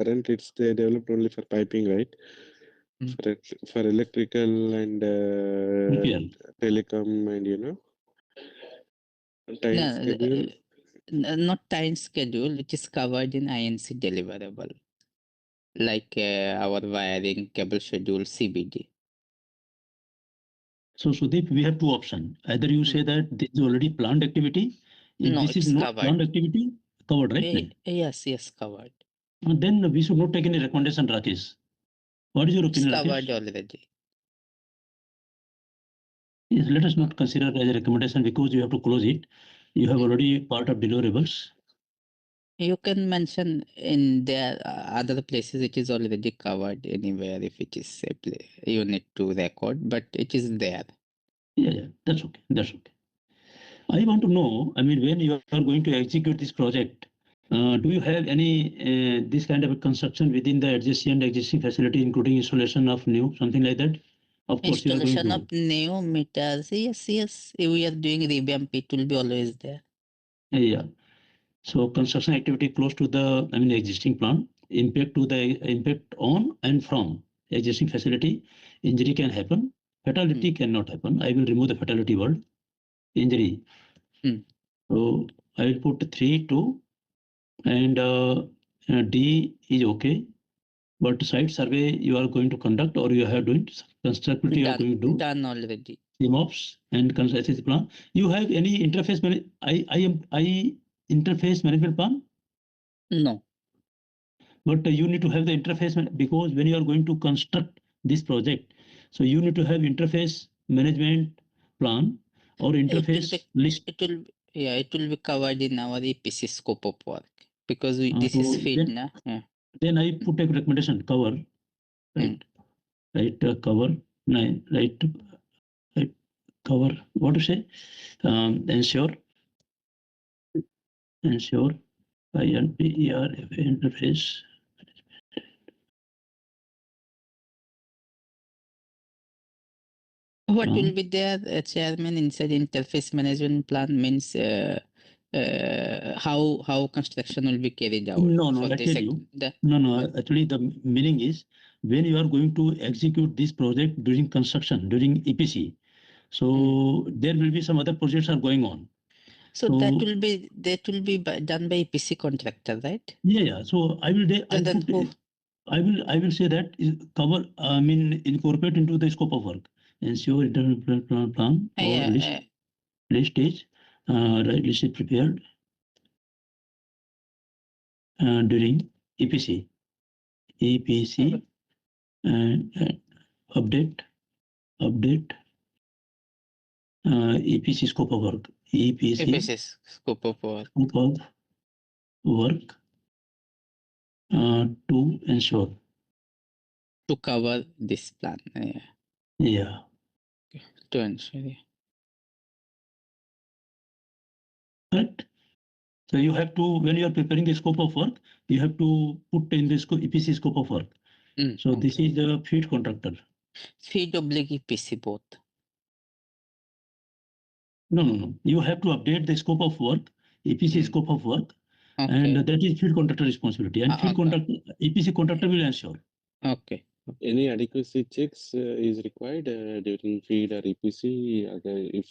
current it's they developed only for piping, right? Mm. For electrical and Repair. telecom and time No, schedule. not time schedule, which is covered in INC deliverable, like our wiring, cable schedule, CBD. So Sudeep, we have two options. Either you say that this is already planned activity. If No, this is it's not planned covered. activity, covered, right? Then? Yes, covered. Then we should not take any recommendation, Rakesh. What is your It's opinion, covered Rakesh? already. Yes, let us not consider as a recommendation because you have to close it. You have already part of deliverables. You can mention in there other places it is already covered anywhere if it is you need to record, but it is there. Yeah, that's okay. That's okay. I want to know, I mean, when you are going to execute this project, do you have any this kind of a construction within the existing facility, including installation of new, something like that? Of course, you are going Installation of to. new meters, yes. If we are doing revamp, it will be always there. Yeah. So construction activity close to the, I mean, existing plant, impact on and from existing facility, injury can happen, fatality cannot happen. I will remove the fatality word, injury. So I will put 3, 2, and D is okay. But site survey you are going to conduct or you have doing constructivity you are going to do. Done already. CMOPS and construction plan. You have any interface interface management plan? No. But you need to have the interface because when you are going to construct this project, so you need to have interface management plan or interface list. It will be covered in our EPC scope of work because this is feed na. Yeah. Then I put a recommendation cover, right? Right, cover, right, cover. What to say? Ensure INPER interface. What will be there, Chairman, inside interface management plan means how construction will be carried out? No, I tell you. No, actually the meaning is when you are going to execute this project during construction, during EPC, so there will be some other projects are going on. So that will be done by EPC contractor, right? Yeah. So I will say that cover. I mean, incorporate into the scope of work. Ensure internal plan or list is right. List is prepared during EPC. And update EPC scope of work. EPC scope of work. To ensure. To cover this plan. Yeah. Okay. To ensure. Yeah. Right. So you have to, when you are preparing the scope of work, you have to put in the EPC scope of work. So this is the feed contractor. Feed oblique EPC both. No. You have to update the scope of work, EPC scope of work, and that is feed contractor responsibility. And feed contractor, EPC contractor will ensure. Okay. Any adequacy checks is required during feed or EPC if